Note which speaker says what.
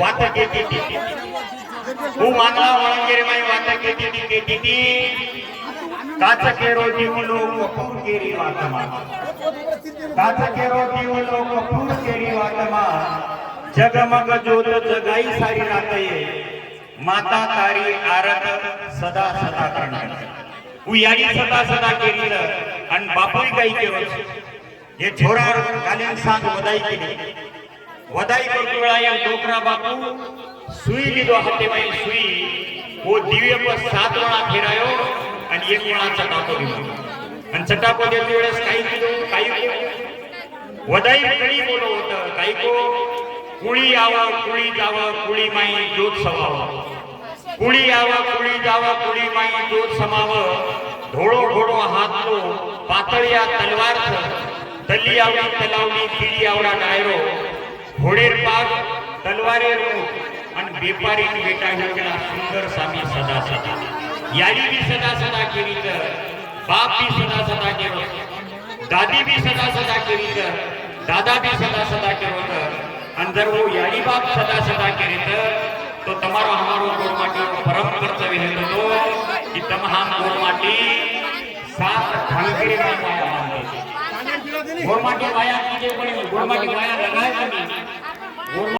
Speaker 1: वात केती हु मांगला वळंगेरे माई वात केती काच केरो जीव लोक फूर केरी वातमा काच केरो जीव लोक फूर केरी वातमा जगमग ज्योत जगाई सारी रातये माता तारी आरत सदा सदा करण हु याडी सदा सदा केली अन बापूई काही केलो हे छोरार कालीन सांग वदाई केली वदाई करतुळा या डोकरा बापू सुई लिदो हाते माई सुई वो दिव्य पर 7 वेळा फिरायो आणि 1 वेळा चटाको दिलो आणि चटाको देते वेळेस काही दिलो काही वदाई कडी बोलो होत काही को कुळी आवा कुळी जावा कुळी माई ज्योत समाव कुळी आवा कुळी जावा कुळी माई ज्योत समाव धोळो घोडो हातलो पातळिया तलवार तल्ली आवडी तलावली किडी आवडा डायरो घोडेर पाग तलवारेर आणि बेपारी बेटा केला सुंदर सामी सदा सदा याडी भी सदा सदा केली तर बाप भी सदा सदा केलो दादी भी सदा सदा केली तर दादा भी सदा सदा केलो तर आणि जर वो याडी बाप सदा सदा केली तर तो તમારો हमारो गोरमाटी परम कर्तव्य है तो कि तम हम गोरमाटी सात ढंगरे में माया मानते गोरमाटी माया कीजिए बड़ी गोरमाटी माया लगाए कमी